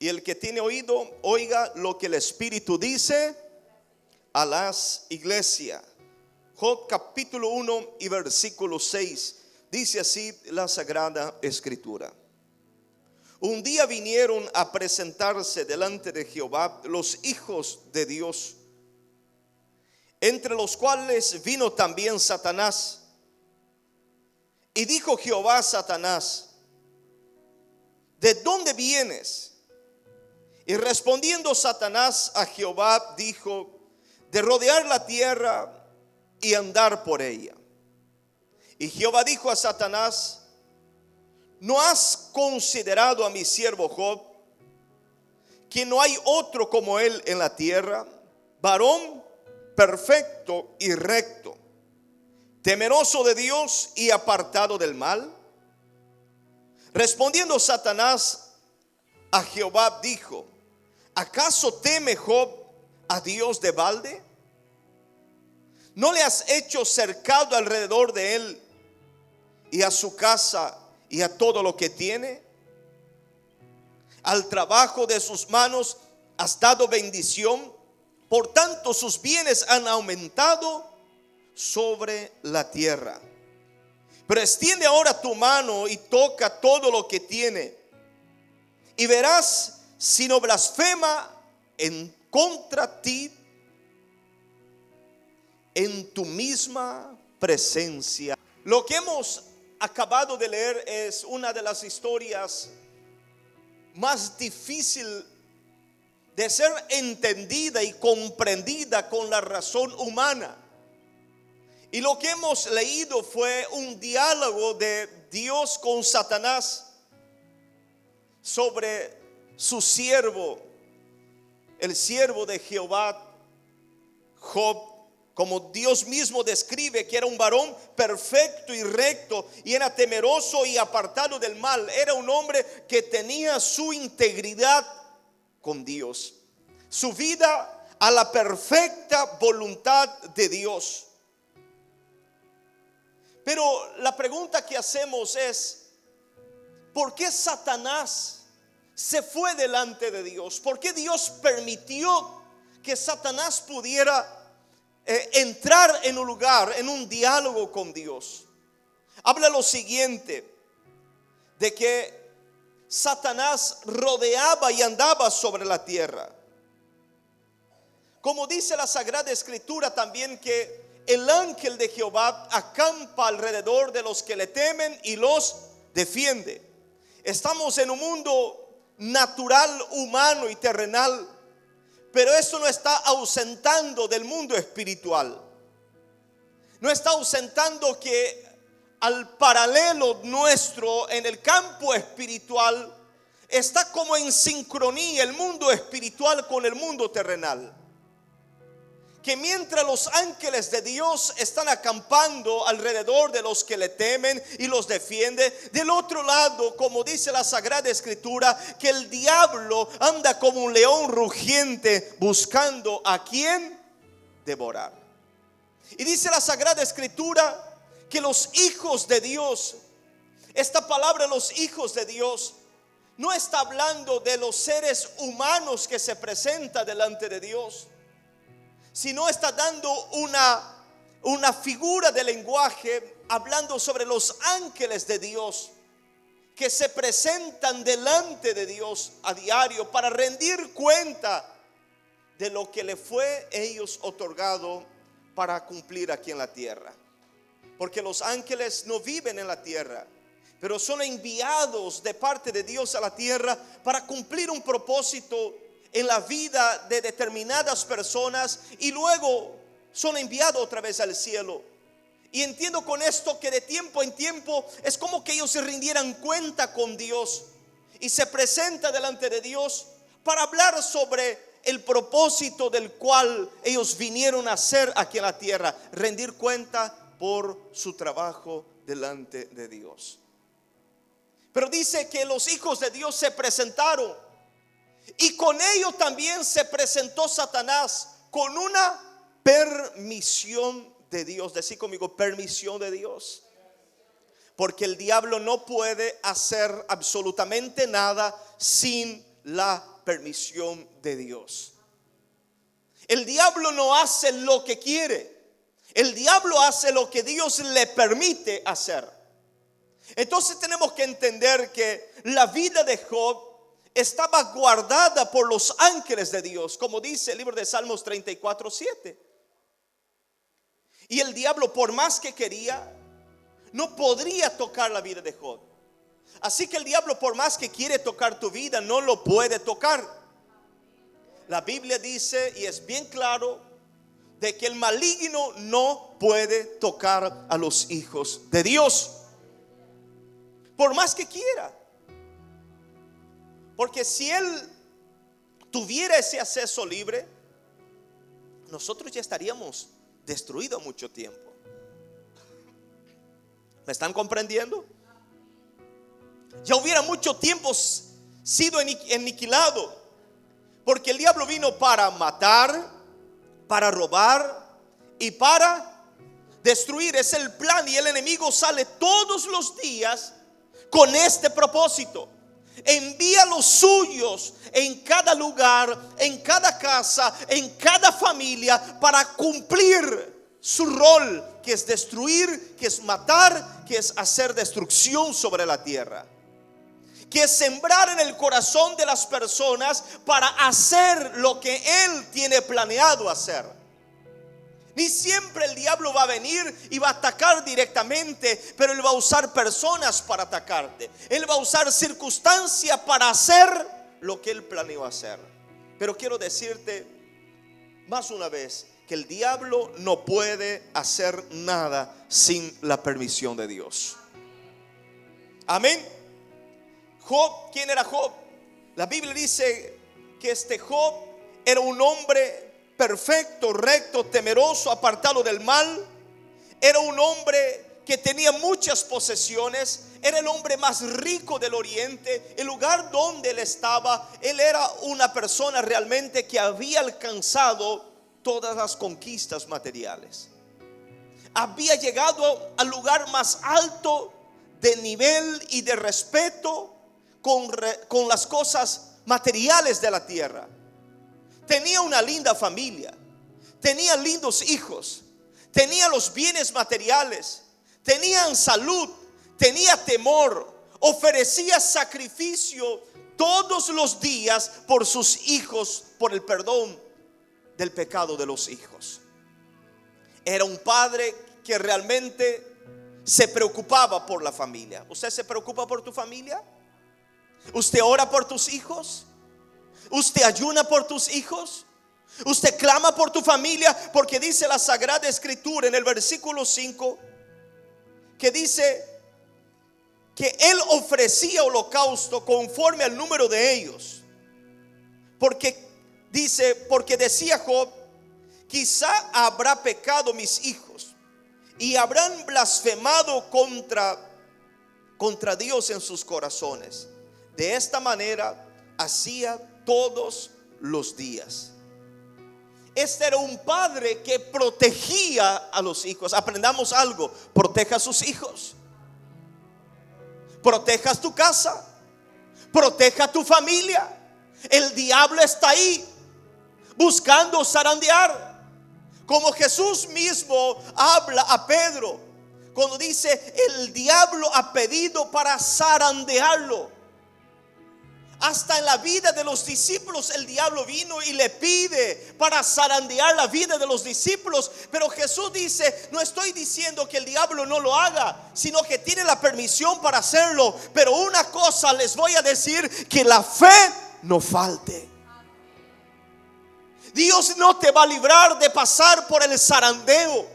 Y el que tiene oído, oiga lo que el Espíritu dice a las iglesias. Job capítulo 1 y versículo 6. Dice así la Sagrada Escritura. Un día vinieron a presentarse delante de Jehová los hijos de Dios, entre los cuales vino también Satanás. Y dijo Jehová a Satanás: ¿de dónde vienes? Y respondiendo Satanás a Jehová dijo: de rodear la tierra y andar por ella. Y Jehová dijo a Satanás: ¿no has considerado a mi siervo Job, que no hay otro como él en la tierra, varón perfecto y recto, temeroso de Dios y apartado del mal? Respondiendo Satanás a Jehová dijo: ¿acaso teme Job a Dios de balde? ¿No le has hecho cercado alrededor de él y a su casa y a todo lo que tiene? Al trabajo de sus manos has dado bendición, por tanto sus bienes han aumentado sobre la tierra. Pero extiende ahora tu mano y toca todo lo que tiene, y verás si no blasfema en contra ti en tu misma presencia. Lo que hemos acabado de leer es una de las historias más difícil de ser entendida y comprendida con la razón humana. Y lo que hemos leído fue un diálogo de Dios con Satanás sobre su siervo, el siervo de Jehová, Job. Como Dios mismo describe que era un varón perfecto y recto, y era temeroso y apartado del mal. Era un hombre que tenía su integridad con Dios, su vida a la perfecta voluntad de Dios. Pero la pregunta que hacemos es: ¿por qué Satanás se fue delante de Dios? ¿Por qué Dios permitió que Satanás pudiera entrar en un lugar, en un diálogo con Dios? Habla lo siguiente, de que Satanás rodeaba y andaba sobre la tierra. Como dice la Sagrada Escritura también, que el ángel de Jehová acampa alrededor de los que le temen y los defiende. Estamos en un mundo natural, humano y terrenal, pero eso no está ausentando del mundo espiritual. No está ausentando que al paralelo nuestro en el campo espiritual está como en sincronía el mundo espiritual con el mundo terrenal. Que mientras los ángeles de Dios están acampando alrededor de los que le temen y los defiende, del otro lado, como dice la Sagrada Escritura, que el diablo anda como un león rugiente buscando a quien devorar. Y dice la Sagrada Escritura que los hijos de Dios, esta palabra los hijos de Dios, no está hablando de los seres humanos que se presentan delante de Dios, sino está dando una figura de lenguaje hablando sobre los ángeles de Dios que se presentan delante de Dios a diario para rendir cuenta de lo que le fue ellos otorgado para cumplir aquí en la tierra. Porque los ángeles no viven en la tierra, pero son enviados de parte de Dios a la tierra para cumplir un propósito en la vida de determinadas personas, y luego son enviados otra vez al cielo. Y entiendo con esto que de tiempo en tiempo es como que ellos se rindieran cuenta con Dios y se presenta delante de Dios para hablar sobre el propósito del cual ellos vinieron a hacer aquí en la tierra, rendir cuenta por su trabajo delante de Dios. Pero dice que los hijos de Dios se presentaron, y con ello también se presentó Satanás con una permisión de Dios. Decí conmigo: permisión de Dios. Porque el diablo no puede hacer absolutamente nada sin la permisión de Dios. El diablo no hace lo que quiere. El diablo hace lo que Dios le permite hacer. Entonces tenemos que entender que la vida de Job estaba guardada por los ángeles de Dios, como dice el libro de Salmos 34:7. Y el diablo, por más que quería, no podría tocar la vida de Job. Así que el diablo, por más que quiere tocar tu vida, no lo puede tocar. La Biblia dice, y es bien claro, de que el maligno no puede tocar a los hijos de Dios, por más que quiera. Porque si él tuviera ese acceso libre, nosotros ya estaríamos destruidos mucho tiempo. ¿Me están comprendiendo? Ya hubiera mucho tiempo sido aniquilado. Porque el diablo vino para matar, para robar y para destruir. Es el plan, y el enemigo sale todos los días con este propósito. Envía los suyos en cada lugar, en cada casa, en cada familia, para cumplir su rol, que es destruir, que es matar, que es hacer destrucción sobre la tierra, que es sembrar en el corazón de las personas para hacer lo que él tiene planeado hacer. Ni siempre el diablo va a venir y va a atacar directamente, pero él va a usar personas para atacarte. Él va a usar circunstancias para hacer lo que él planeó hacer. Pero quiero decirte más una vez que el diablo no puede hacer nada sin la permisión de Dios. Amén. Job, ¿quién era Job? La Biblia dice que este Job era un hombre perfecto, recto, temeroso, apartado del mal. Era un hombre que tenía muchas posesiones. Era el hombre más rico del oriente. El lugar donde él estaba, él era una persona realmente que había alcanzado todas las conquistas materiales. Había llegado al lugar más alto de nivel y de respeto con las cosas materiales de la tierra. Tenía una linda familia, tenía lindos hijos, tenía los bienes materiales, tenía salud, tenía temor, ofrecía sacrificio todos los días por sus hijos, por el perdón del pecado de los hijos. Era un padre que realmente se preocupaba por la familia. ¿Usted se preocupa por tu familia? ¿Usted ora por tus hijos? ¿Usted ayuna por tus hijos? ¿Usted clama por tu familia? Porque dice la Sagrada Escritura en el versículo 5 que dice que él ofrecía holocausto conforme al número de ellos. Porque decía Job: quizá habrá pecado mis hijos y habrán blasfemado contra Dios en sus corazones. De esta manera hacía todos los días. Este era un padre que protegía a los hijos. Aprendamos algo: proteja a sus hijos, proteja tu casa, proteja tu familia. El diablo está ahí buscando zarandear, como Jesús mismo habla a Pedro cuando dice: el diablo ha pedido para zarandearlo. Hasta en la vida de los discípulos el diablo vino y le pide para zarandear la vida de los discípulos. Pero Jesús dice: no estoy diciendo que el diablo no lo haga, sino que tiene la permisión para hacerlo. Pero una cosa les voy a decir: que la fe no falte. Dios no te va a librar de pasar por el zarandeo.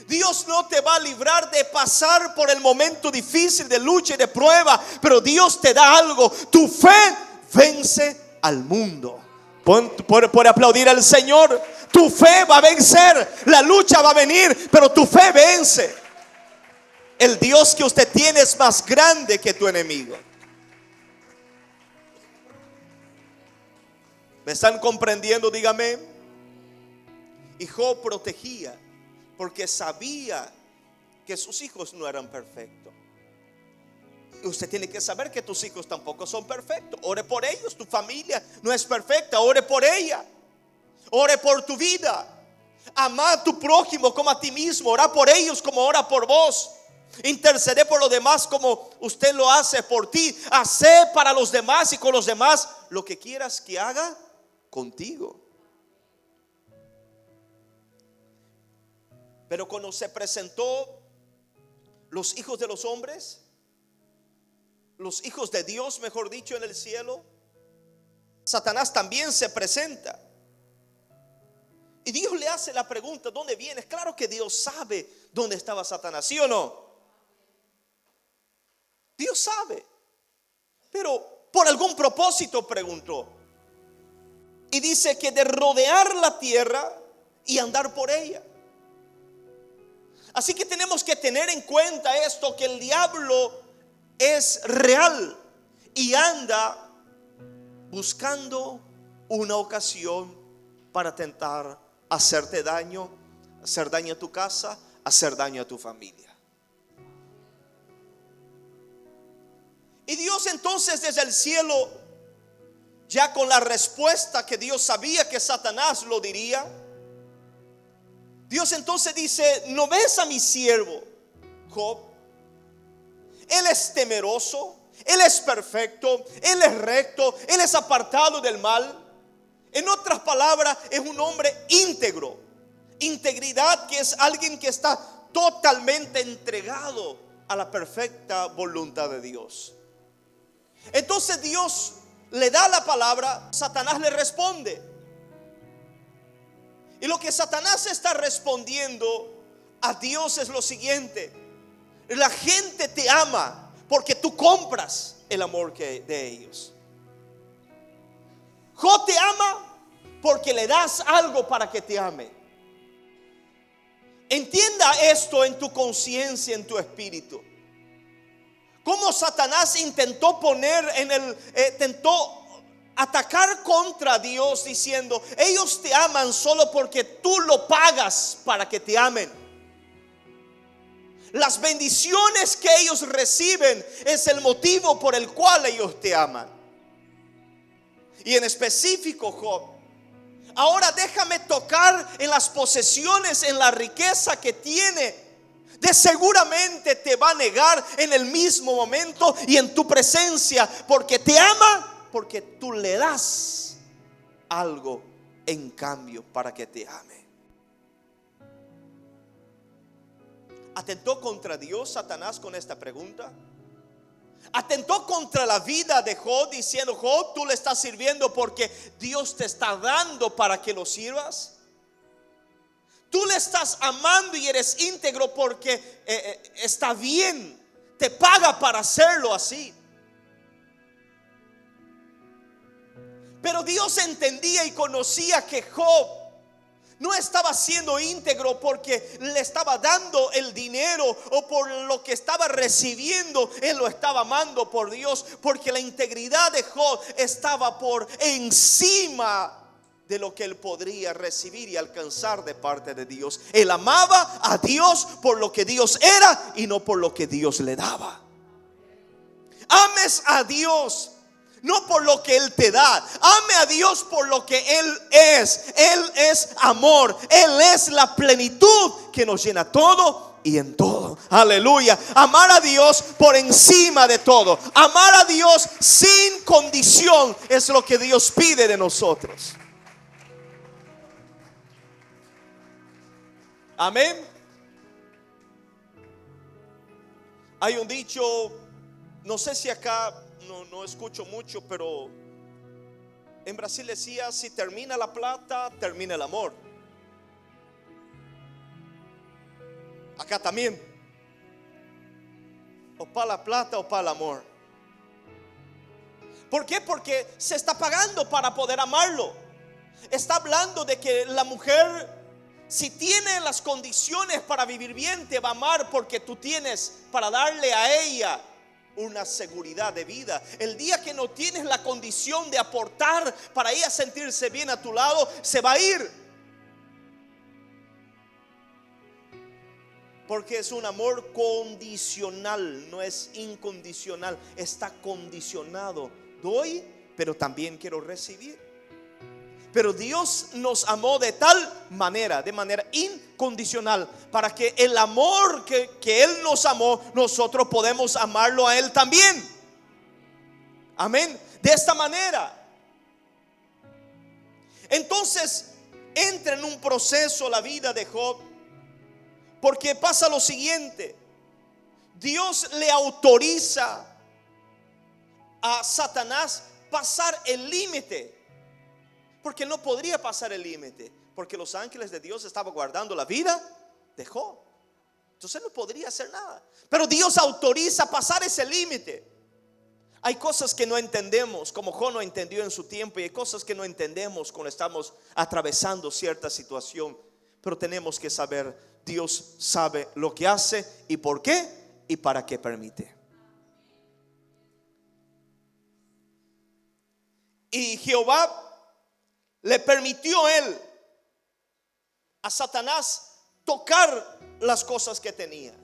Dios no te va a librar de pasar por el momento difícil de lucha y de prueba. Pero Dios te da algo: tu fe vence al mundo. Por aplaudir al Señor. Tu fe va a vencer. La lucha va a venir, pero tu fe vence. El Dios que usted tiene es más grande que tu enemigo. ¿Me están comprendiendo? Dígame. Y Job protegía, porque sabía que sus hijos no eran perfectos. Usted tiene que saber que tus hijos tampoco son perfectos. Ore por ellos. Tu familia no es perfecta. Ore por ella. Ore por tu vida. Ama a tu prójimo como a ti mismo. Ora por ellos como ora por vos. Intercede por los demás como usted lo hace por ti. Hace para los demás y con los demás lo que quieras que haga contigo. Pero cuando se presentó los hijos de los hombres, los hijos de Dios, mejor dicho, en el cielo, Satanás también se presenta. Y Dios le hace la pregunta: ¿dónde vienes? Claro que Dios sabe dónde estaba Satanás, ¿sí o no? Dios sabe. Pero por algún propósito preguntó. Y dice que de rodear la tierra y andar por ella. Así que tenemos que tener en cuenta esto, que el diablo es real y anda buscando una ocasión para tentar hacerte daño, hacer daño a tu casa, hacer daño a tu familia. Y Dios entonces desde el cielo, ya con la respuesta que Dios sabía que Satanás lo diría, Dios entonces dice: ¿no ves a mi siervo Job? Él es temeroso, él es perfecto, él es recto, él es apartado del mal. En otras palabras, es un hombre íntegro. Integridad, que es alguien que está totalmente entregado a la perfecta voluntad de Dios. Entonces Dios le da la palabra, Satanás le responde. Y lo que Satanás está respondiendo a Dios es lo siguiente: la gente te ama porque tú compras el amor de ellos. Job te ama porque le das algo para que te ame. Entienda esto en tu conciencia, en tu espíritu. Cómo Satanás intentó tentó atacar contra Dios diciendo: ellos te aman solo porque tú lo pagas para que te amen. Las bendiciones que ellos reciben es el motivo por el cual ellos te aman. Y en específico, Job, ahora déjame tocar en las posesiones, en la riqueza que tiene. De seguramente te va a negar en el mismo momento y en tu presencia, porque te ama, porque tú le das algo en cambio para que te ame. ¿Atentó contra Dios Satanás con esta pregunta? ¿Atentó contra la vida de Job diciendo: Job, tú le estás sirviendo porque Dios te está dando para que lo sirvas? Tú le estás amando y eres íntegro porque está bien, te paga para hacerlo así. Pero Dios entendía y conocía que Job no estaba siendo íntegro porque le estaba dando el dinero o por lo que estaba recibiendo. Él lo estaba amando por Dios, porque la integridad de Job estaba por encima de lo que él podría recibir y alcanzar de parte de Dios. Él amaba a Dios por lo que Dios era y no por lo que Dios le daba. Ames a Dios no por lo que Él te da. Ame a Dios por lo que Él es. Él es amor. Él es la plenitud que nos llena todo y en todo. Aleluya. Amar a Dios por encima de todo. Amar a Dios sin condición es lo que Dios pide de nosotros. Amén. Hay un dicho, no sé si acá no escucho mucho, pero en Brasil decía: si termina la plata, termina el amor. Acá también: o para la plata o para el amor. ¿Por qué? Porque se está pagando para poder amarlo. Está hablando de que la mujer, si tiene las condiciones para vivir bien, te va a amar porque tú tienes para darle a ella una seguridad de vida. El día que no tienes la condición de aportar para ella sentirse bien a tu lado, se va a ir. Porque es un amor condicional, no es incondicional, está condicionado. Doy, pero también quiero recibir. Pero Dios nos amó de tal manera, de manera incondicional, para que el amor que Él nos amó, nosotros podemos amarlo a Él también. Amén. De esta manera. Entonces entra en un proceso la vida de Job, porque pasa lo siguiente: Dios le autoriza a Satanás pasar el límite, porque no podría pasar el límite, porque los ángeles de Dios estaban guardando la vida de Job. Entonces no podría hacer nada, pero Dios autoriza pasar ese límite. Hay cosas que no entendemos, como Job no entendió en su tiempo, y hay cosas que no entendemos cuando estamos atravesando cierta situación. Pero tenemos que saber, Dios sabe lo que hace y por qué y para qué permite. Y Jehová le permitió a Satanás tocar las cosas que tenía.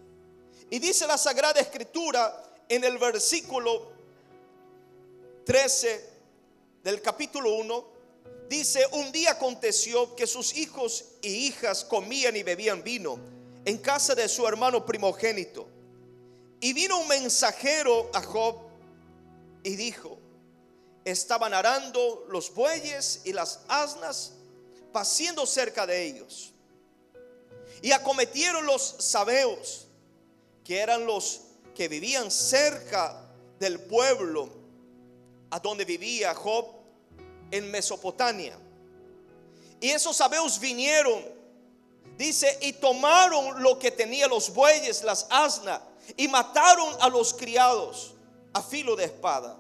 Y dice la Sagrada Escritura en el versículo 13 del capítulo 1, dice: un día aconteció que sus hijos y hijas comían y bebían vino en casa de su hermano primogénito. Y vino un mensajero a Job y dijo: estaban arando los bueyes y las asnas, paciendo cerca de ellos, y acometieron los sabeos, que eran los que vivían cerca del pueblo a donde vivía Job en Mesopotamia. Y esos sabeos vinieron, dice, y tomaron lo que tenía los bueyes, las asnas, y mataron a los criados a filo de espada.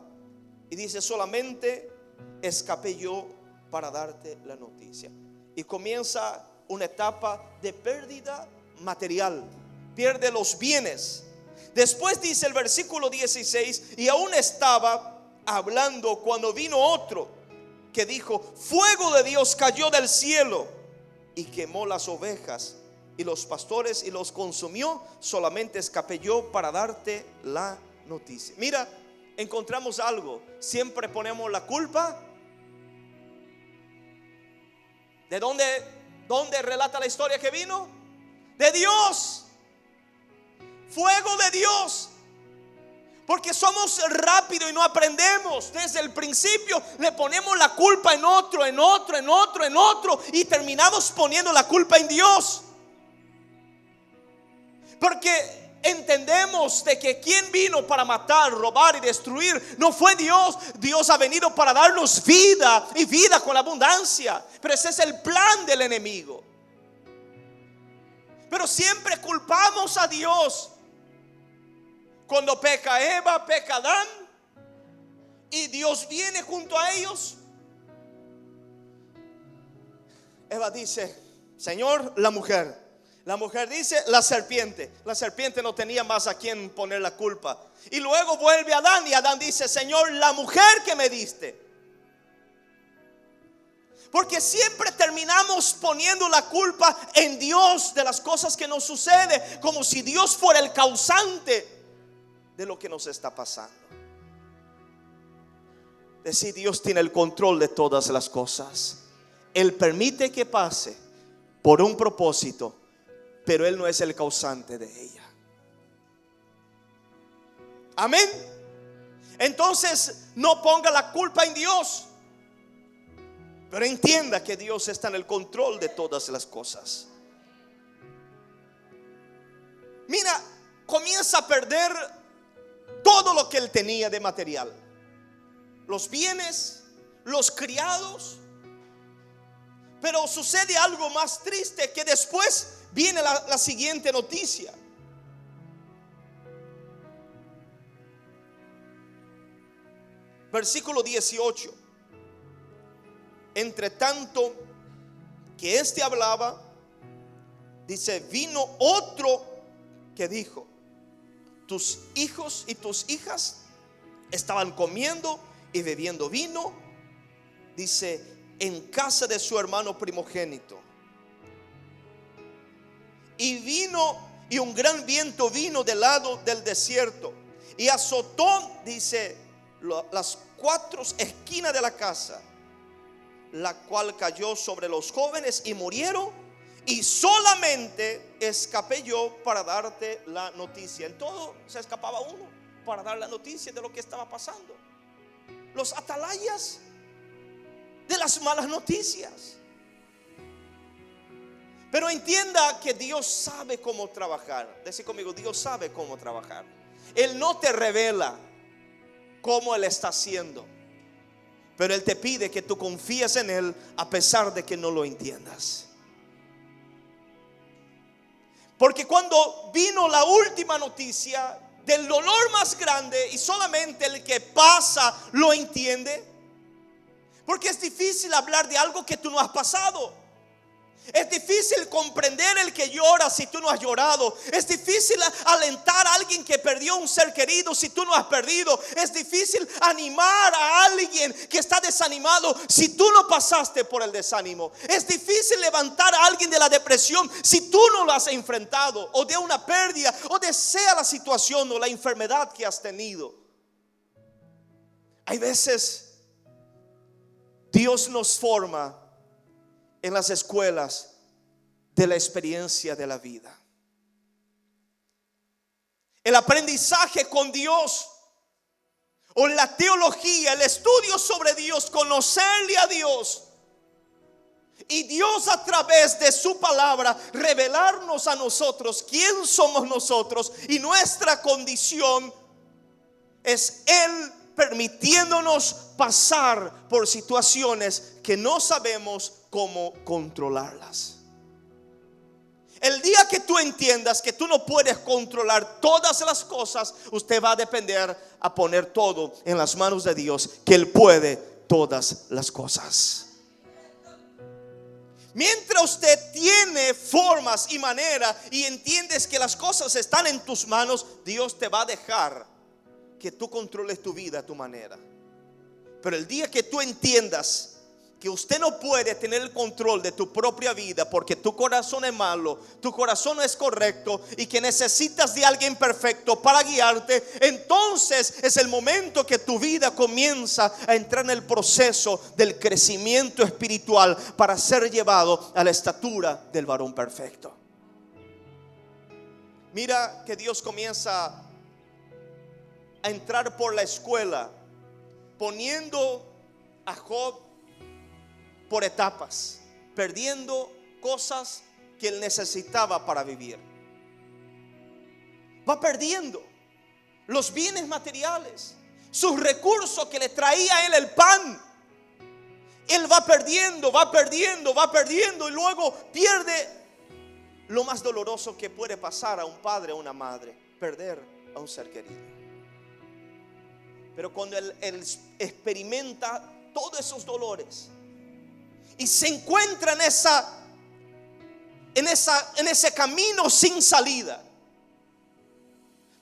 Y dice: solamente escapé yo para darte la noticia. Y comienza una etapa de pérdida material, pierde los bienes. Después dice el versículo 16: y aún estaba hablando cuando vino otro que dijo: fuego de Dios cayó del cielo y quemó las ovejas y los pastores y los consumió. Solamente escapé yo para darte la noticia. Mira, encontramos algo. Siempre ponemos la culpa. ¿De dónde relata la historia que vino? De Dios. Fuego de Dios. Porque somos rápidos y no aprendemos. Desde el principio le ponemos la culpa en otro, y terminamos poniendo la culpa en Dios. Porque entendemos de que quien vino para matar, robar y destruir no fue Dios. Dios ha venido para darnos vida, y vida con abundancia. Pero ese es el plan del enemigo. Pero siempre culpamos a Dios. Cuando peca Eva, peca Adán, y Dios viene junto a ellos. Eva dice: Señor, la mujer. La mujer dice: la serpiente. La serpiente no tenía más a quien poner la culpa. Y luego vuelve Adán, y Adán dice: Señor, la mujer que me diste. Porque siempre terminamos poniendo la culpa en Dios de las cosas que nos suceden, como si Dios fuera el causante de lo que nos está pasando. Decir: Dios tiene el control de todas las cosas. Él permite que pase por un propósito, pero Él no es el causante de ella. Amén. Entonces no ponga la culpa en Dios, pero entienda que Dios está en el control de todas las cosas. Mira, comienza a perder todo lo que él tenía de material: los bienes, los criados. Pero sucede algo más triste, que después viene la siguiente noticia. Versículo 18: entre tanto que éste hablaba, dice, vino otro que dijo: tus hijos y tus hijas estaban comiendo y bebiendo vino, dice, en casa de su hermano primogénito. Y vino y un gran viento vino del lado del desierto y azotó, dice, las 4 esquinas de la casa, la cual cayó sobre los jóvenes y murieron, y solamente escapé yo para darte la noticia. En todo se escapaba uno para dar la noticia de lo que estaba pasando. Los atalayas de las malas noticias. Pero entienda que Dios sabe cómo trabajar. Dice conmigo, Dios sabe cómo trabajar. Él no te revela cómo Él está haciendo, pero Él te pide que tú confíes en Él a pesar de que no lo entiendas. Porque cuando vino la última noticia del dolor más grande, y solamente el que pasa lo entiende, porque es difícil hablar de algo que tú no has pasado. Es difícil comprender el que llora si tú no has llorado. Es difícil alentar a alguien que perdió un ser querido si tú no has perdido. Es difícil animar a alguien que está desanimado si tú no pasaste por el desánimo. Es difícil levantar a alguien de la depresión si tú no lo has enfrentado, o de una pérdida, o de sea la situación o la enfermedad que has tenido. Hay veces Dios nos forma en las escuelas de la experiencia de la vida. El aprendizaje con Dios, o la teología, el estudio sobre Dios, conocerle a Dios, y Dios a través de su palabra revelarnos a nosotros quién somos nosotros y nuestra condición, es Él permitiéndonos pasar por situaciones que no sabemos cómo controlarlas. El día que tú entiendas que tú no puedes controlar todas las cosas, usted va a depender a poner todo en las manos de Dios, que Él puede todas las cosas. Mientras usted tiene formas y maneras y entiendes que las cosas están en tus manos, Dios te va a dejar que tú controles tu vida a tu manera. Pero el día que tú entiendas que usted no puede tener el control de tu propia vida porque tu corazón es malo, tu corazón no es correcto, y que necesitas de alguien perfecto para guiarte, entonces es el momento que tu vida comienza a entrar en el proceso del crecimiento espiritual para ser llevado a la estatura del varón perfecto. Mira que Dios comienza a entrar por la escuela, poniendo a Job por etapas, perdiendo cosas que él necesitaba para vivir. Va perdiendo los bienes materiales, sus recursos que le traía a él el pan. Él va perdiendo, y luego pierde lo más doloroso que puede pasar a un padre o una madre: perder a un ser querido. Pero cuando él experimenta todos esos dolores y se encuentra en ese camino sin salida,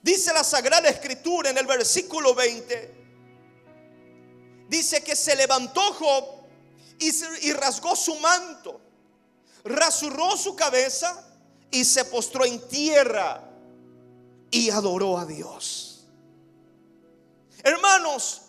dice la Sagrada Escritura en el versículo 20, dice que se levantó Job y rasgó su manto, rasuró su cabeza y se postró en tierra y adoró a Dios. Hermanos,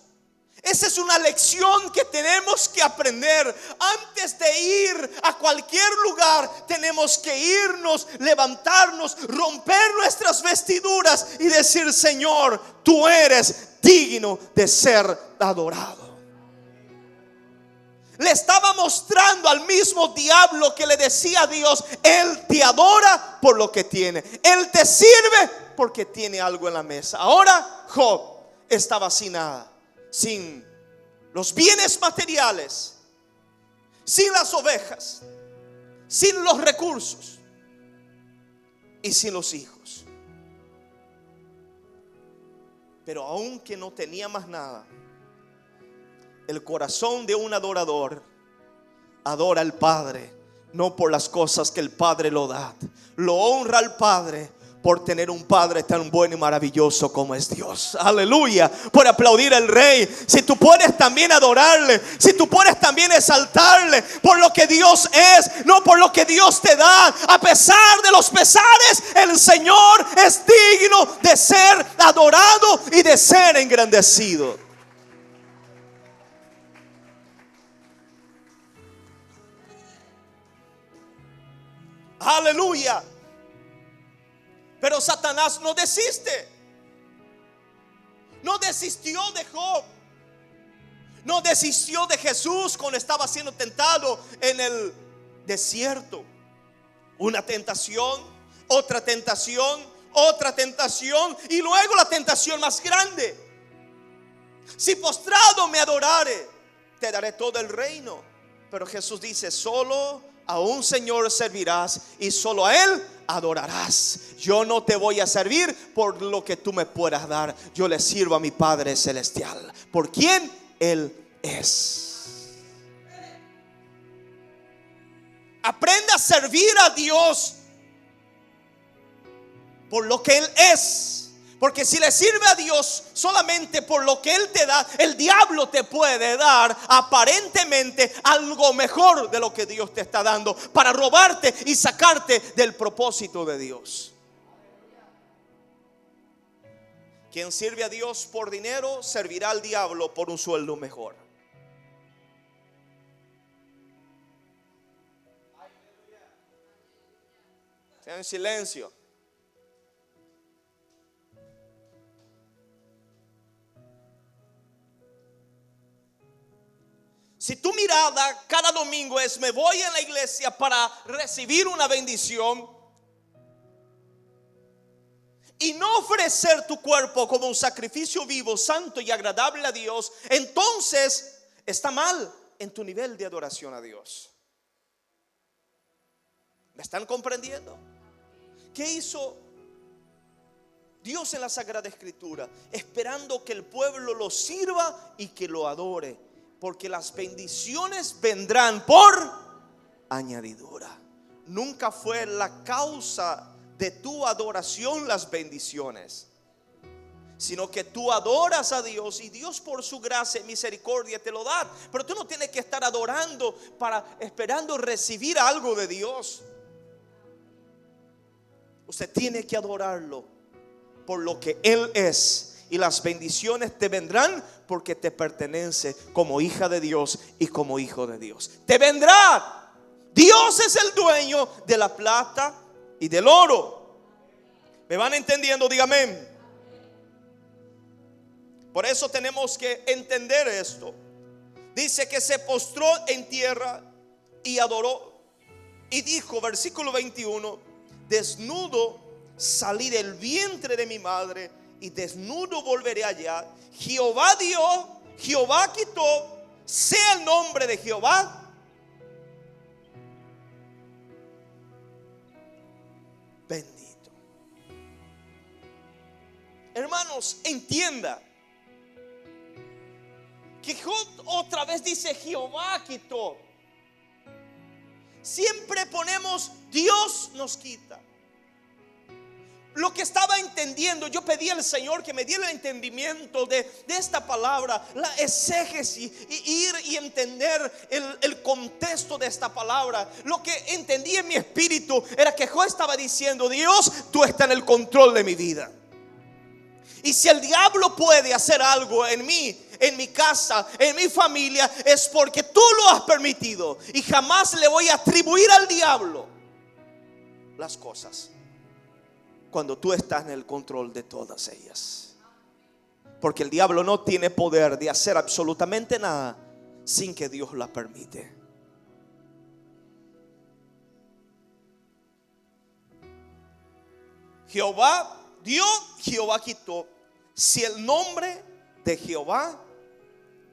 esa es una lección que tenemos que aprender. Antes de ir a cualquier lugar, tenemos que irnos, levantarnos, romper nuestras vestiduras y decir: Señor, tú eres digno de ser adorado. Le estaba mostrando al mismo diablo que le decía a Dios: Él te adora por lo que tiene, Él te sirve porque tiene algo en la mesa. Ahora Job estaba sin nada, sin los bienes materiales, sin las ovejas, sin los recursos y sin los hijos. Pero aunque no tenía más nada, el corazón de un adorador adora al Padre, no por las cosas que el Padre lo da. Lo honra al Padre por tener un Padre tan bueno y maravilloso como es Dios. Aleluya. Por aplaudir al Rey. Si tú puedes también adorarle, si tú puedes también exaltarle por lo que Dios es, no por lo que Dios te da. A pesar de los pesares, el Señor es digno de ser adorado y de ser engrandecido. Aleluya. Pero Satanás no desiste. No desistió de Job. No desistió de Jesús cuando estaba siendo tentado en el desierto. Una tentación, otra tentación, otra tentación y luego la tentación más grande. Si postrado me adorare, te daré todo el reino. Pero Jesús dice: solo a un Señor servirás y solo a Él adorarás. Yo no te voy a servir por lo que tú me puedas dar. Yo le sirvo a mi Padre celestial, por quien Él es. Aprenda a servir a Dios por lo que Él es. Porque si le sirve a Dios solamente por lo que Él te da, el diablo te puede dar aparentemente algo mejor de lo que Dios te está dando, para robarte y sacarte del propósito de Dios. Quien sirve a Dios por dinero, servirá al diablo por un sueldo mejor. Sean en silencio. Si tu mirada cada domingo es: me voy a la iglesia para recibir una bendición, y no ofrecer tu cuerpo como un sacrificio vivo, santo y agradable a Dios, entonces está mal en tu nivel de adoración a Dios. ¿Me están comprendiendo? ¿Qué hizo Dios en la Sagrada Escritura? Esperando que el pueblo lo sirva y que lo adore. Porque las bendiciones vendrán por añadidura. Nunca fue la causa de tu adoración las bendiciones, sino que tú adoras a Dios y Dios por su gracia y misericordia te lo da. Pero tú no tienes que estar adorando esperando recibir algo de Dios. Usted tiene que adorarlo por lo que Él es. Y las bendiciones te vendrán porque te pertenece como hija de Dios y como hijo de Dios. Te vendrá. Dios es el dueño de la plata y del oro. ¿Me van entendiendo? Dígame. Por eso tenemos que entender esto. Dice que se postró en tierra y adoró. Y dijo, versículo 21: desnudo salí del vientre de mi madre, y desnudo volveré allá. Jehová dio, Jehová quitó, sea el nombre de Jehová bendito. Hermanos, entienda que Job otra vez dice: Jehová quitó. Siempre ponemos Dios nos quita. Lo que estaba entendiendo, yo pedí al Señor que me diera el entendimiento de esta palabra, la exégesis, y ir y entender el contexto de esta palabra. Lo que entendí en mi espíritu era que Job estaba diciendo: Dios, tú estás en el control de mi vida. Y si el diablo puede hacer algo en mí, en mi casa, en mi familia, es porque tú lo has permitido. Y jamás le voy a atribuir al diablo las cosas, cuando tú estás en el control de todas ellas. Porque el diablo no tiene poder de hacer absolutamente nada sin que Dios la permite. Jehová dio, Jehová quitó, si el nombre de Jehová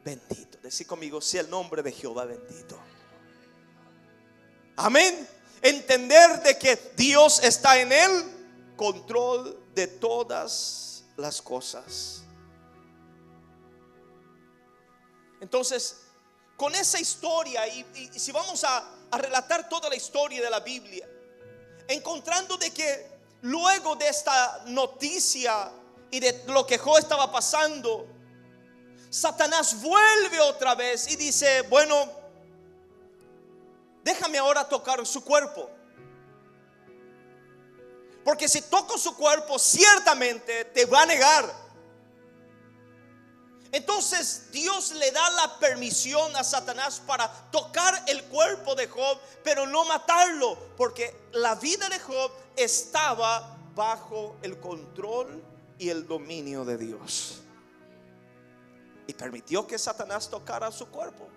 bendito. Decí conmigo: si el nombre de Jehová bendito. Amén. Entender de que Dios está en él control de todas las cosas. Entonces, con esa historia, y si vamos a relatar toda la historia de la Biblia, encontrando de que luego de esta noticia y de lo que Job estaba pasando, Satanás vuelve otra vez y dice: bueno, déjame ahora tocar su cuerpo, porque si toco su cuerpo ciertamente te va a negar. Entonces Dios le da la permisión a Satanás para tocar el cuerpo de Job, pero no matarlo, porque la vida de Job estaba bajo el control y el dominio de Dios. Y permitió que Satanás tocara su cuerpo.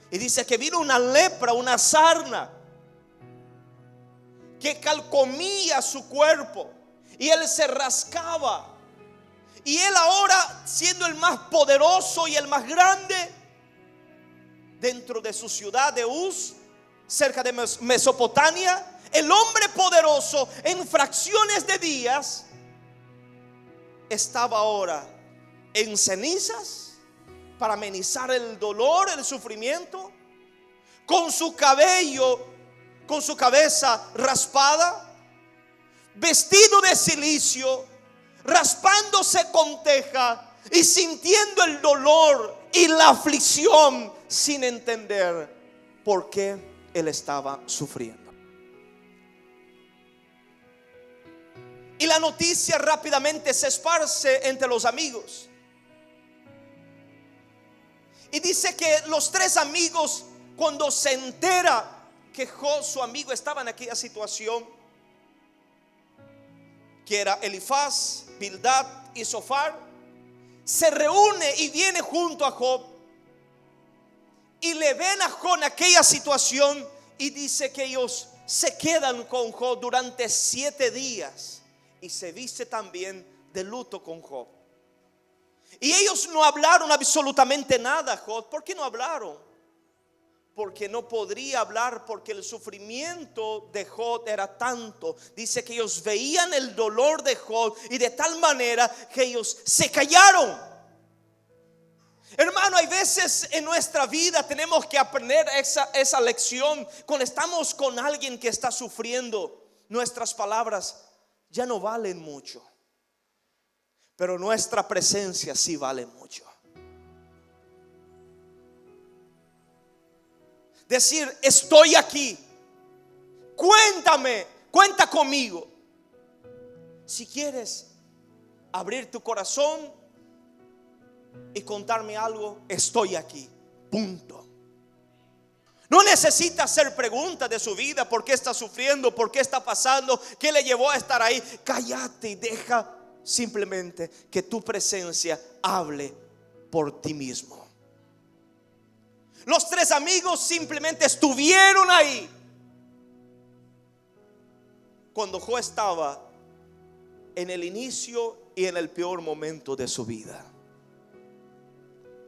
Y dice que vino una lepra, una sarna, que calcomía su cuerpo, y él se rascaba. Y él ahora, siendo el más poderoso y el más grande, dentro de su ciudad de Uz, cerca de Mesopotamia, el hombre poderoso en fracciones de días estaba ahora en cenizas para amenizar el dolor, el sufrimiento, con su cabello, con su cabeza raspada, vestido de cilicio, raspándose con teja y sintiendo el dolor y la aflicción sin entender por qué él estaba sufriendo. Y la noticia rápidamente se esparce entre los amigos. Y dice que los tres amigos, cuando se entera que Job, su amigo, estaba en aquella situación, que era Elifaz, Bildad y Zofar, se reúne y viene junto a Job y le ven a Job en aquella situación, y dice que ellos se quedan con Job durante 7 días y se viste también de luto con Job. Y ellos no hablaron absolutamente nada, Job. ¿Por qué no hablaron? Porque no podría hablar, porque el sufrimiento de Job era tanto. Dice que ellos veían el dolor de Job y de tal manera que ellos se callaron. Hermano, hay veces en nuestra vida tenemos que aprender esa lección. Cuando estamos con alguien que está sufriendo, nuestras palabras ya no valen mucho, pero nuestra presencia sí vale mucho. Decir: estoy aquí, cuéntame, cuenta conmigo. Si quieres abrir tu corazón y contarme algo, estoy aquí, punto. No necesita hacer preguntas de su vida: ¿por qué está sufriendo? ¿Por qué está pasando? ¿Qué le llevó a estar ahí? Cállate y deja simplemente que tu presencia hable por ti mismo. Los tres amigos simplemente estuvieron ahí cuando Job estaba en el inicio y en el peor momento de su vida.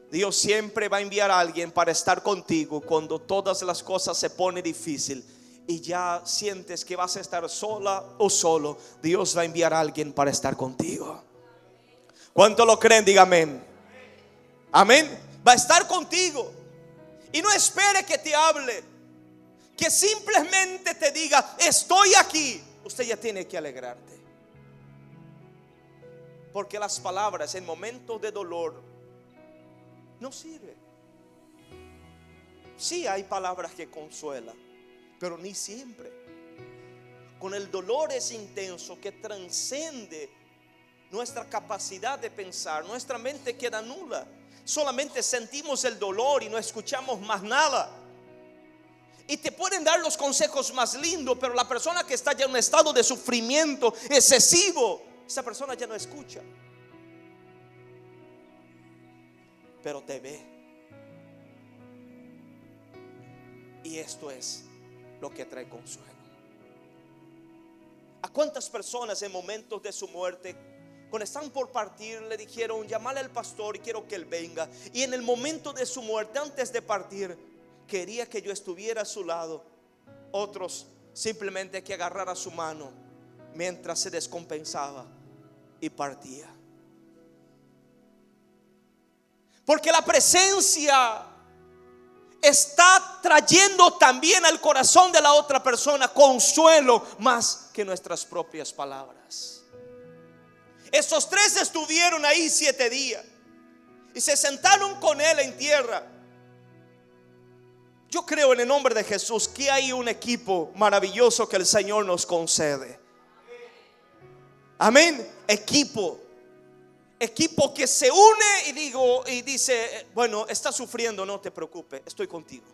Dios siempre va a enviar a alguien para estar contigo cuando todas las cosas se ponen difícil y ya sientes que vas a estar sola o solo. Dios va a enviar a alguien para estar contigo. ¿Cuánto lo creen? Diga amén. Amén. Va a estar contigo. Y no espere que te hable, que simplemente te diga: estoy aquí. Usted ya tiene que alegrarte, porque las palabras en momentos de dolor no sirven. Sí, hay palabras que consuelan, pero ni siempre. Con el dolor es intenso, que trasciende nuestra capacidad de pensar. Nuestra mente queda nula. Solamente sentimos el dolor y no escuchamos más nada. Y te pueden dar los consejos más lindos, pero la persona que está ya en un estado de sufrimiento excesivo, esa persona ya no escucha, pero te ve. Y esto es lo que trae consuelo. ¿A cuántas personas en momentos de su muerte, cuando están por partir, le dijeron: llámale al pastor y quiero que él venga? Y en el momento de su muerte, antes de partir, quería que yo estuviera a su lado. Otros simplemente que agarrara su mano mientras se descompensaba y partía. Porque la presencia está trayendo también al corazón de la otra persona consuelo más que nuestras propias palabras. Estos tres estuvieron ahí 7 días y se sentaron con él en tierra. Yo creo en el nombre de Jesús que hay un equipo maravilloso que el Señor nos concede. Amén. Equipo que se une y dice, bueno, estás sufriendo, no te preocupes, estoy contigo.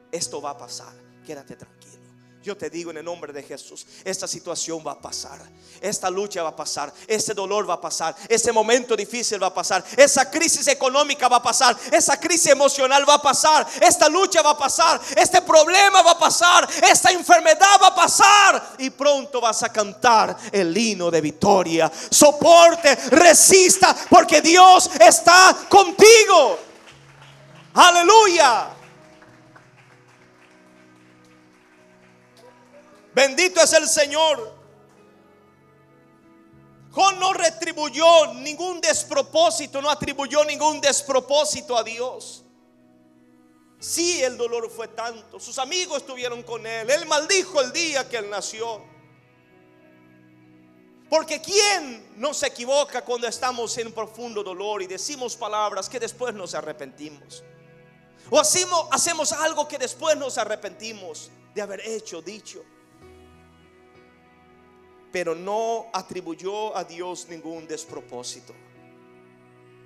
Esto va a pasar, quédate tranquilo. Yo te digo en el nombre de Jesús, esta situación va a pasar, esta lucha va a pasar, este dolor va a pasar, este momento difícil va a pasar, esa crisis económica va a pasar, esa crisis emocional va a pasar, esta lucha va a pasar, este problema va a pasar, esta enfermedad va a pasar, y pronto vas a cantar el himno de victoria. Soporte, resista, porque Dios está contigo. Aleluya. Bendito es el Señor. Job no retribuyó ningún despropósito, no atribuyó ningún despropósito a Dios. Sí, el dolor fue tanto. Sus amigos estuvieron con él. Él maldijo el día que él nació. Porque ¿quién no se equivoca cuando estamos en profundo dolor y decimos palabras que después nos arrepentimos? O hacemos algo que después nos arrepentimos de haber hecho, dicho. Pero no atribuyó a Dios ningún despropósito.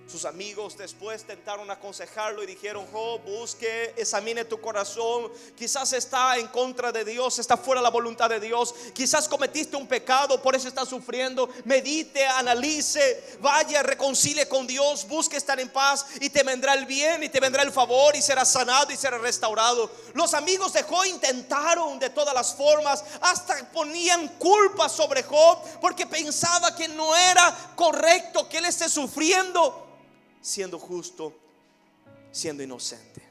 Sus amigos después intentaron aconsejarlo y dijeron: Job, busque, examine tu corazón. Quizás está en contra de Dios, está fuera de la voluntad de Dios. Quizás cometiste un pecado, por eso estás sufriendo. Medite, analice, vaya, reconcilie con Dios, busque estar en paz y te vendrá el bien y te vendrá el favor y serás sanado y serás restaurado. Los amigos de Job intentaron de todas las formas, hasta ponían culpa sobre Job porque pensaba que no era correcto que él esté sufriendo siendo justo, siendo inocente.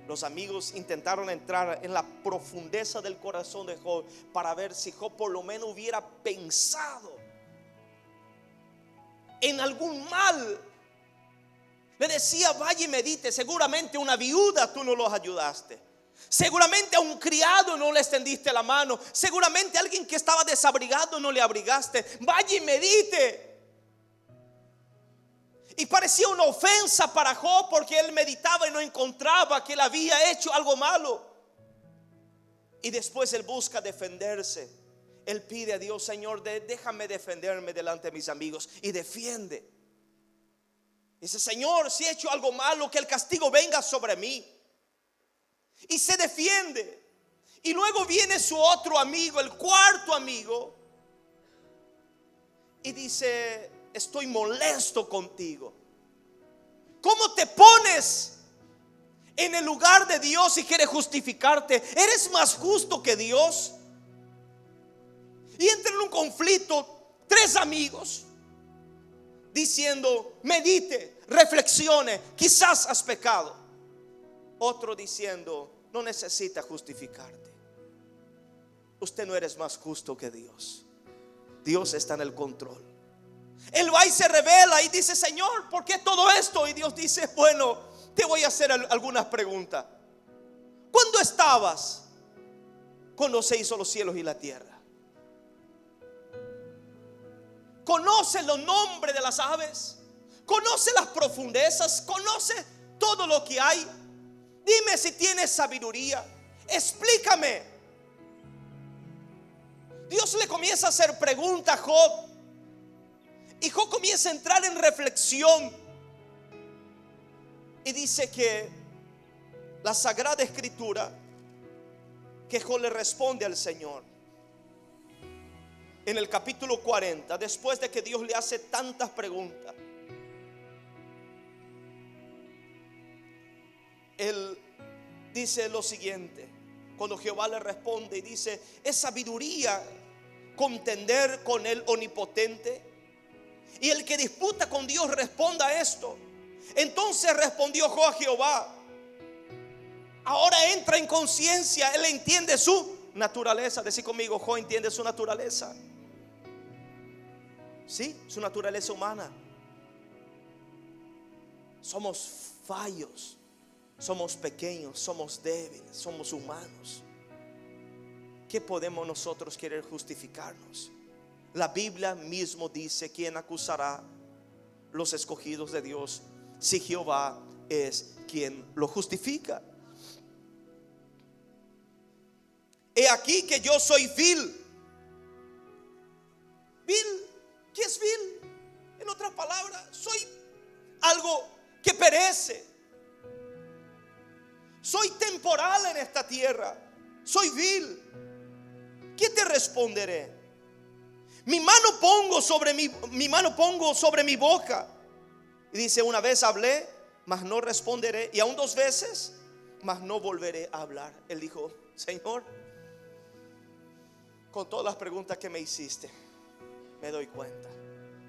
Los amigos intentaron entrar en la profundeza del corazón de Job para ver si Job por lo menos hubiera pensado en algún mal. Le decía: vaya y medite, seguramente una viuda tú no los ayudaste, seguramente a un criado no le extendiste la mano, seguramente a alguien que estaba desabrigado no le abrigaste. Vaya y medite. Y parecía una ofensa para Job porque él meditaba y no encontraba que él había hecho algo malo. Y después él busca defenderse. Él pide a Dios: Señor, déjame defenderme delante de mis amigos. Y defiende. Dice: Señor, si he hecho algo malo, que el castigo venga sobre mí. Y se defiende. Y luego viene su otro amigo, el cuarto amigo, y dice: estoy molesto contigo. ¿Cómo te pones en el lugar de Dios y quieres justificarte? ¿Eres más justo que Dios? Y entra en un conflicto 3 amigos diciendo: medite, reflexione, quizás has pecado. Otro diciendo: no necesitas justificarte. Usted no eres más justo que Dios. Dios está en el control. Él va y se revela y dice: Señor, ¿por qué todo esto? Y Dios dice: bueno, te voy a hacer algunas preguntas. ¿Cuándo estabas cuando se hizo los cielos y la tierra? ¿Conoce los nombres de las aves? ¿Conoce las profundezas? ¿Conoce todo lo que hay? Dime si tienes sabiduría. Explícame. Dios le comienza a hacer preguntas a Job. Y Job comienza a entrar en reflexión. Y dice que la Sagrada Escritura, que Job le responde al Señor en el capítulo 40, después de que Dios le hace tantas preguntas, él dice lo siguiente. Cuando Jehová le responde y dice: ¿es sabiduría contender con el omnipotente? Y el que disputa con Dios responda a esto. Entonces respondió Job a Jehová. Ahora entra en conciencia. Él entiende su naturaleza. Decí conmigo: Job entiende su naturaleza. Sí, su naturaleza humana. Somos fallos. Somos pequeños, somos débiles, somos humanos. ¿Qué podemos nosotros querer justificarnos? La Biblia mismo dice: ¿quién acusará los escogidos de Dios si Jehová es quien lo justifica? He aquí que yo soy vil. Vil, ¿qué es vil? En otras palabras, soy algo que perece. Soy temporal en esta tierra. Soy vil. ¿Qué te responderé? Mi mano pongo sobre mi boca. Y dice: una vez hablé, mas no responderé. Y aún 2 veces, mas no volveré a hablar. Él dijo: Señor, con todas las preguntas que me hiciste, me doy cuenta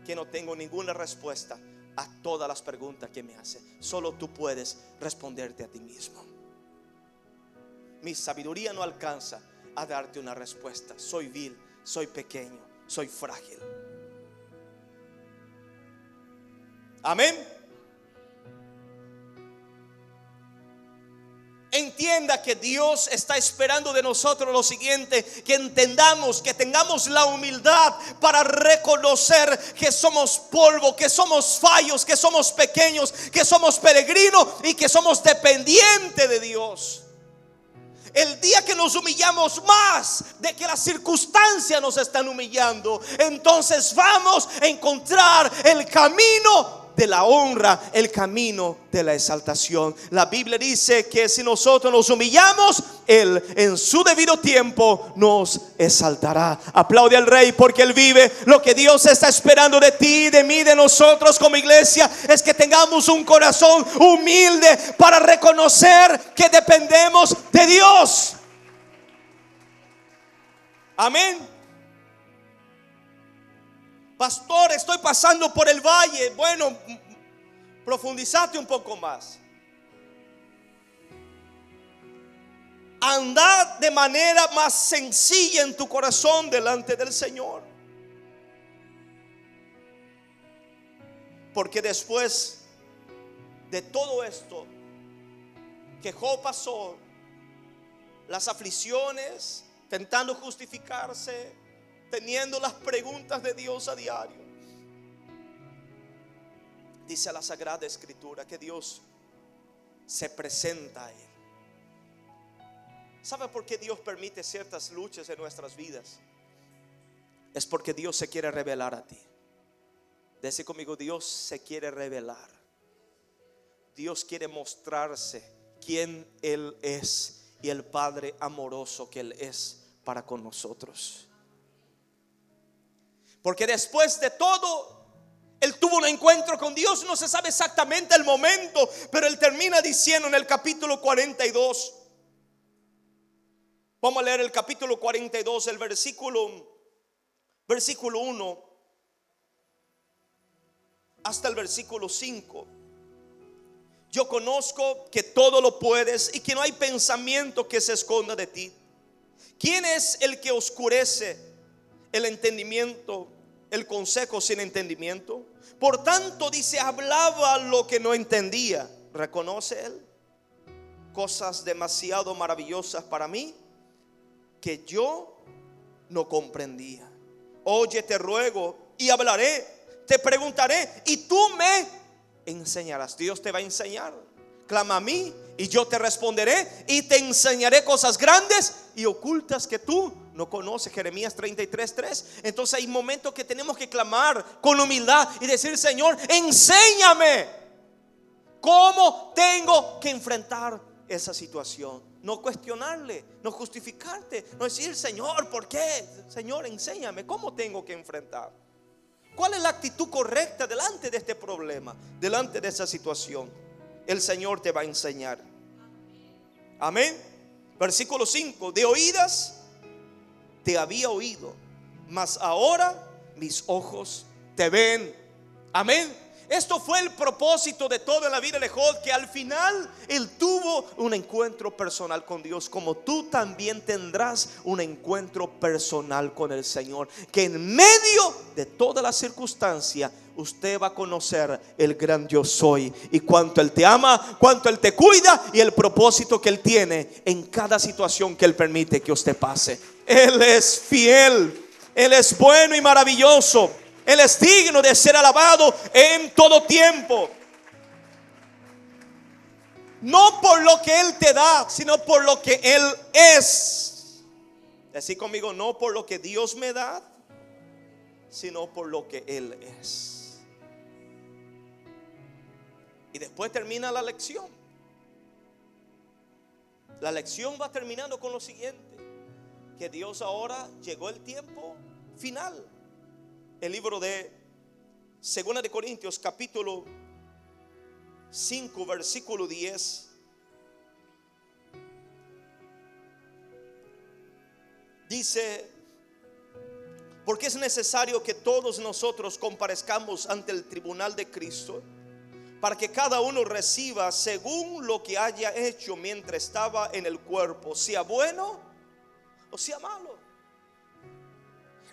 que no tengo ninguna respuesta a todas las preguntas que me hace. Solo tú puedes responderte a ti mismo. Mi sabiduría no alcanza a darte una respuesta. Soy vil, soy pequeño, soy frágil. Amén. Entienda que Dios está esperando de nosotros lo siguiente: que entendamos, que tengamos la humildad para reconocer que somos polvo, que somos fallos, que somos pequeños, que somos peregrinos y que somos dependientes de Dios. El día que nos humillamos más de que las circunstancias nos están humillando, entonces vamos a encontrar el camino de la honra, el camino de la exaltación. La Biblia dice que si nosotros nos humillamos, Él en su debido tiempo nos exaltará. Aplaude al Rey porque Él vive. Lo que Dios está esperando de ti, de mí, de nosotros como iglesia, es que tengamos un corazón humilde para reconocer que dependemos de Dios. Amén. Pastor, estoy pasando por el valle. Bueno, profundizate un poco más. Anda de manera más sencilla en tu corazón delante del Señor. Porque después de todo esto que Job pasó, las aflicciones, intentando justificarse, teniendo las preguntas de Dios a diario, dice la Sagrada Escritura que Dios se presenta a él. ¿Sabe por qué Dios permite ciertas luchas en nuestras vidas? Es porque Dios se quiere revelar a ti. Dice conmigo: Dios se quiere revelar. Dios quiere mostrarse quién Él es y el Padre amoroso que Él es para con nosotros. Porque después de todo, Él tuvo un encuentro con Dios. No se sabe exactamente el momento, pero Él termina diciendo en el capítulo 42. Vamos a leer el capítulo 42, el versículo 1 hasta el versículo 5. Yo conozco que todo lo puedes y que no hay pensamiento que se esconda de ti. ¿Quién es el que oscurece el entendimiento, el consejo sin entendimiento? Por tanto, dice, hablaba lo que no entendía. ¿Reconoce él cosas demasiado maravillosas para mí que yo no comprendía? Oye, te ruego y hablaré, te preguntaré y tú me enseñarás. Dios te va a enseñar. Clama a mí y yo te responderé y te enseñaré cosas grandes y ocultas que tú no conoces. Jeremías 33:3. Entonces hay momentos que tenemos que clamar con humildad y decir: Señor, enséñame cómo tengo que enfrentar esa situación. No cuestionarle, no justificarte, no decir: Señor, ¿por qué? Señor, enséñame cómo tengo que enfrentar. ¿Cuál es la actitud correcta delante de este problema, delante de esa situación? El Señor te va a enseñar. Amén. Versículo 5. De oídas te había oído, mas ahora mis ojos te ven. Amén. Esto fue el propósito de toda la vida de Job, que al final él tuvo un encuentro personal con Dios, como tú también tendrás un encuentro personal con el Señor, que en medio de toda la circunstancia usted va a conocer el gran yo soy, y cuánto Él te ama, cuánto Él te cuida, y el propósito que Él tiene en cada situación que Él permite que usted pase. Él es fiel, Él es bueno y maravilloso. Él es digno de ser alabado en todo tiempo. No por lo que Él te da, sino por lo que Él es. Así conmigo, no por lo que Dios me da, sino por lo que Él es. Y después termina la lección. La lección va terminando con lo siguiente: que Dios ahora llegó el tiempo final. El libro de 2 de Corintios capítulo 5 versículo 10 dice: porque es necesario que todos nosotros comparezcamos ante el tribunal de Cristo, para que cada uno reciba según lo que haya hecho mientras estaba en el cuerpo, sea bueno o sea malo.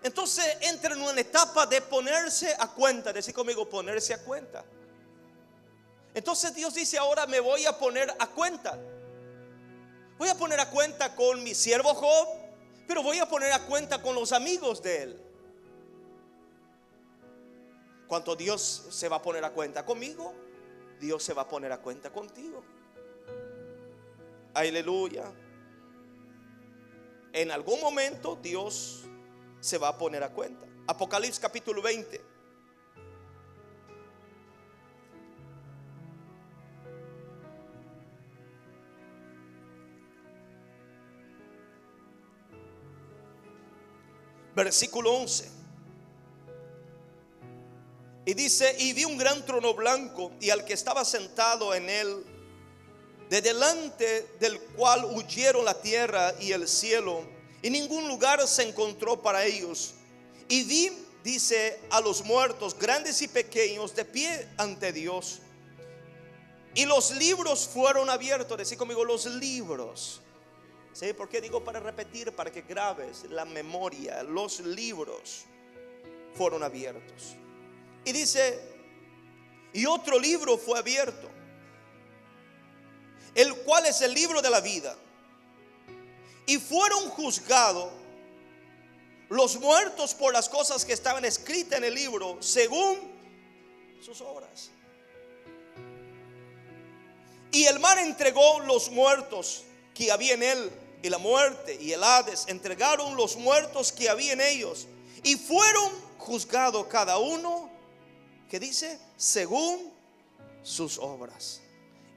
Entonces entra en una etapa de ponerse a cuenta. Decir conmigo, ponerse a cuenta. Entonces Dios dice: ahora me voy a poner a cuenta. Voy a poner a cuenta con mi siervo Job, pero voy a poner a cuenta con los amigos de él. ¿Cuánto Dios se va a poner a cuenta conmigo? Dios se va a poner a cuenta contigo. Aleluya. En algún momento Dios se va a poner a cuenta. Apocalipsis capítulo 20. Versículo 11. Y dice: y vi un gran trono blanco y al que estaba sentado en él, de delante del cual huyeron la tierra y el cielo, y ningún lugar se encontró para ellos. Y vi, dice, a los muertos, grandes y pequeños, de pie ante Dios. Y los libros fueron abiertos. Decid conmigo, los libros. ¿Sí? ¿Por qué digo para repetir? Para que grabes la memoria. Los libros fueron abiertos. Y dice: y otro libro fue abierto, el cual es el libro de la vida. Y fueron juzgados los muertos por las cosas que estaban escritas en el libro, según sus obras. Y el mar entregó los muertos que había en él, y la muerte y el Hades entregaron los muertos que había en ellos, y fueron juzgados cada uno, que dice, según sus obras.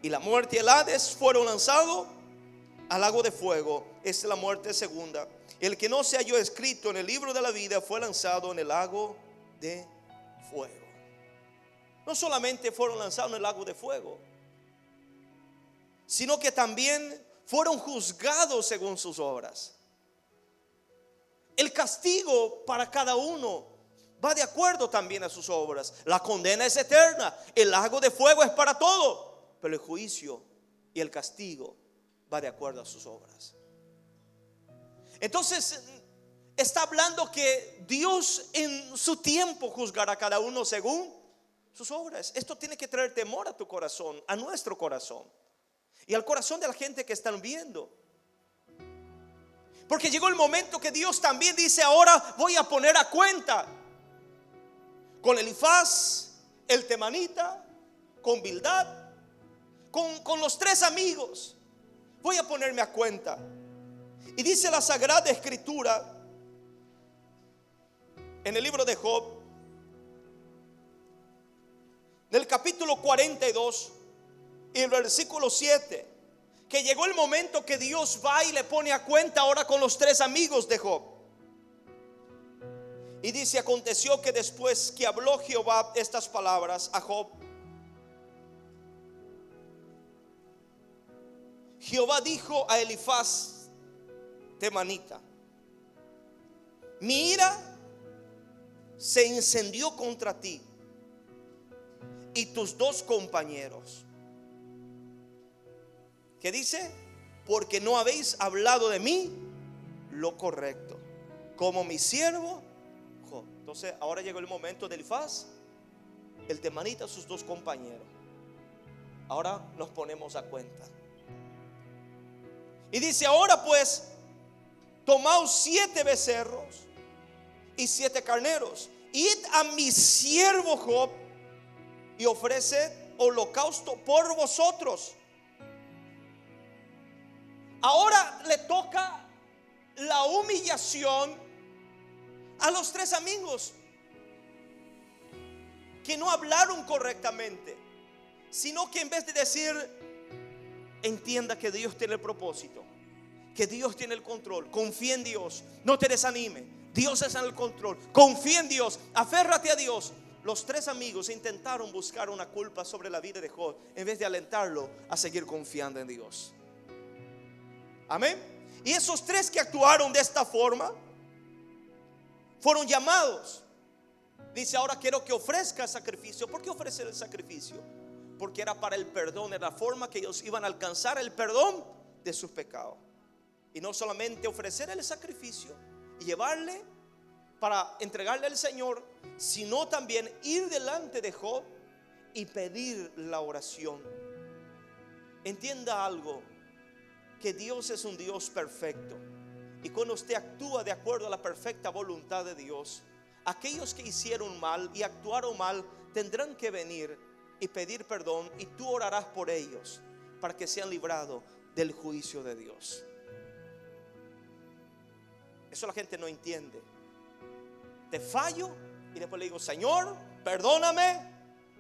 Y la muerte y el Hades fueron lanzados al lago de fuego. Esta es la muerte segunda. El que no se halló escrito en el libro de la vida fue lanzado en el lago de fuego. No solamente fueron lanzados en el lago de fuego, sino que también fueron juzgados según sus obras. El castigo para cada uno va de acuerdo también a sus obras. La condena es eterna, el lago de fuego es para todo, pero el juicio y el castigo va de acuerdo a sus obras. Entonces está hablando que Dios en su tiempo juzgará a cada uno según sus obras. Esto tiene que traer temor a tu corazón, a nuestro corazón y al corazón de la gente que están viendo. Porque llegó el momento que Dios también dice: ahora voy a poner a cuenta con Elifaz, el temanita, con Bildad, con los tres amigos. Voy a ponerme a cuenta. Y dice la Sagrada Escritura en el libro de Job, del capítulo 42 y el versículo 7, que llegó el momento que Dios va y le pone a cuenta ahora con los tres amigos de Job. Y dice: aconteció que después que habló Jehová estas palabras a Job, Jehová dijo a Elifaz temanita: mi ira se incendió contra ti y tus dos compañeros. ¿Qué dice? Porque no habéis hablado de mí lo correcto, como mi siervo Job. Entonces ahora llegó el momento de Elifaz, el temanita, sus dos compañeros. Ahora nos ponemos a cuenta. Y dice: ahora pues, tomaos 7 becerros y 7 carneros, id a mi siervo Job y ofreced holocausto por vosotros. Ahora le toca la humillación a los 3 amigos que no hablaron correctamente, sino que en vez de decir: entienda que Dios tiene el propósito, que Dios tiene el control, confía en Dios, no te desanime, Dios está en el control, confía en Dios, aférrate a Dios. Los 3 amigos intentaron buscar una culpa sobre la vida de Job en vez de alentarlo a seguir confiando en Dios. Amén. Y esos 3 que actuaron de esta forma fueron llamados. Dice: ahora quiero que ofrezca sacrificio. ¿Por qué ofrecer el sacrificio? Porque era para el perdón, era la forma que ellos iban a alcanzar el perdón de sus pecados. Y no solamente ofrecer el sacrificio y llevarle para entregarle al Señor, sino también ir delante de Job y pedir la oración. Entienda algo, que Dios es un Dios perfecto, y cuando usted actúa de acuerdo a la perfecta voluntad de Dios, aquellos que hicieron mal y actuaron mal tendrán que venir y pedir perdón, y tú orarás por ellos para que sean librados del juicio de Dios. Eso la gente no entiende. Te fallo y después le digo: Señor, perdóname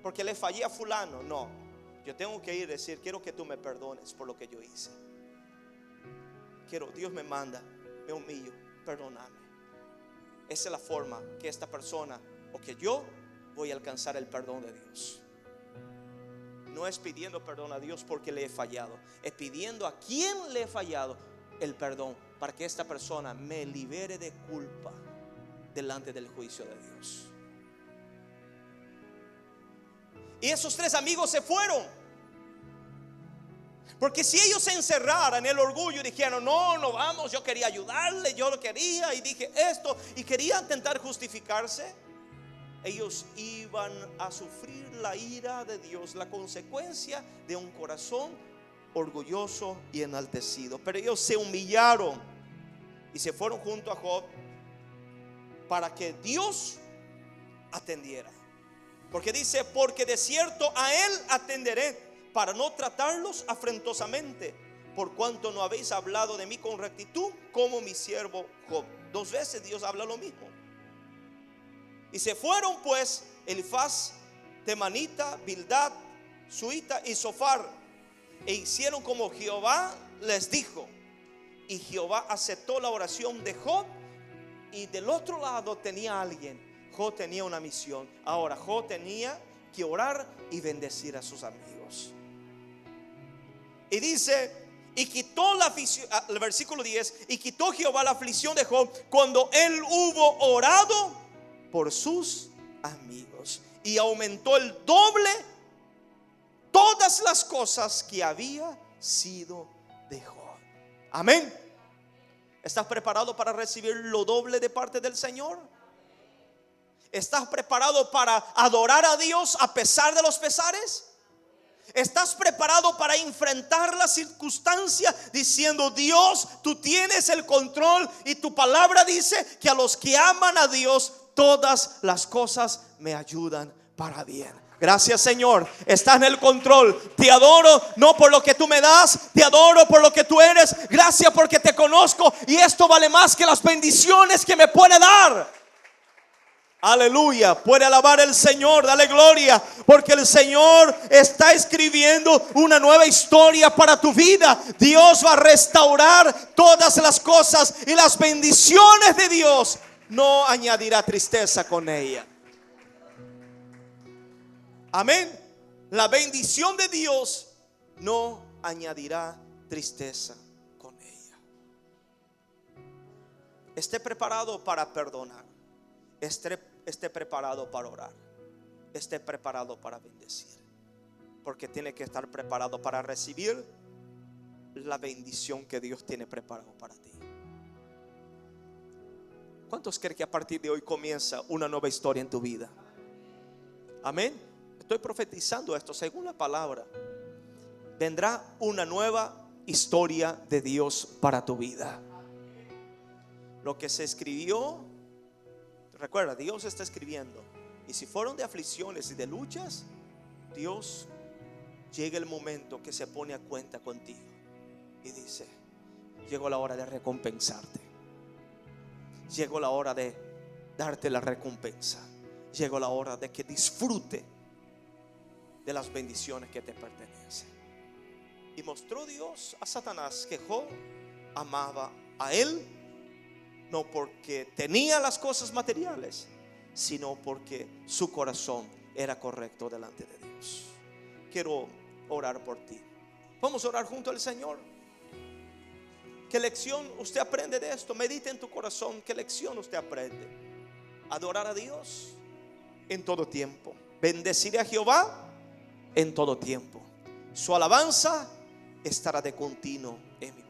porque le fallé a fulano. No, yo tengo que ir y decir: quiero que tú me perdones por lo que yo hice. Dios me manda, me humillo, perdóname. Esa es la forma que esta persona o que yo voy a alcanzar el perdón de Dios. No es pidiendo perdón a Dios porque le he fallado, es pidiendo a quien le he fallado el perdón para que esta persona me libere de culpa delante del juicio de Dios. Y esos 3 amigos se fueron, porque si ellos se encerraran en el orgullo y dijeran: no vamos, yo quería ayudarle, yo lo quería y dije esto, y querían intentar justificarse, ellos iban a sufrir la ira de Dios, la consecuencia de un corazón orgulloso y enaltecido. Pero ellos se humillaron y se fueron junto a Job para que Dios atendiera. Porque dice: porque de cierto a él atenderé, para no tratarlos afrentosamente, por cuanto no habéis hablado de mí con rectitud, como mi siervo Job. 2 veces Dios habla lo mismo. Y se fueron pues Elifaz, Temanita, Bildad, Suita y Sofar, e hicieron como Jehová les dijo. Y Jehová aceptó la oración de Job. Y del otro lado tenía alguien. Job tenía una misión. Ahora Job tenía que orar y bendecir a sus amigos. Y dice: y quitó la aflicción, el versículo 10, y quitó Jehová la aflicción de Job cuando él hubo orado por sus amigos, y aumentó el doble todas las cosas que había sido de Job. Amén. ¿Estás preparado para recibir lo doble de parte del Señor? ¿Estás preparado para adorar a Dios a pesar de los pesares? ¿Estás preparado para enfrentar la circunstancia diciendo: Dios, tú tienes el control, y tu palabra dice que a los que aman a Dios todas las cosas me ayudan para bien? Gracias, Señor, estás en el control. Te adoro no por lo que tú me das, te adoro por lo que tú eres. Gracias porque te conozco, y esto vale más que las bendiciones que me puede dar. Aleluya, puede alabar el Señor, dale gloria, porque el Señor está escribiendo una nueva historia para tu vida. Dios va a restaurar todas las cosas, y las bendiciones de Dios no añadirá tristeza con ella. Amén. La bendición de Dios no añadirá tristeza con ella. Esté preparado para perdonar. Esté preparado para orar. esté preparado para bendecir, porque tiene que estar preparado para recibir la bendición que Dios tiene preparado para ti. ¿Cuántos creen que a partir de hoy comienza una nueva historia en tu vida? Amén. Estoy profetizando esto según la palabra. Vendrá una nueva historia de Dios para tu vida. Lo que se escribió, recuerda, Dios está escribiendo. Y si fueron de aflicciones y de luchas, Dios llega el momento que se pone a cuenta contigo y dice: llegó la hora de recompensarte. Llegó la hora de darte la recompensa. Llegó la hora de que disfrute de las bendiciones que te pertenecen. Y mostró Dios a Satanás que Job amaba a él, no porque tenía las cosas materiales, sino porque su corazón era correcto delante de Dios. Quiero orar por ti. Vamos a orar junto al Señor. ¿Qué lección usted aprende de esto? Medite en tu corazón. ¿Qué lección usted aprende? Adorar a Dios en todo tiempo. Bendeciré a Jehová en todo tiempo. Su alabanza estará de continuo en mi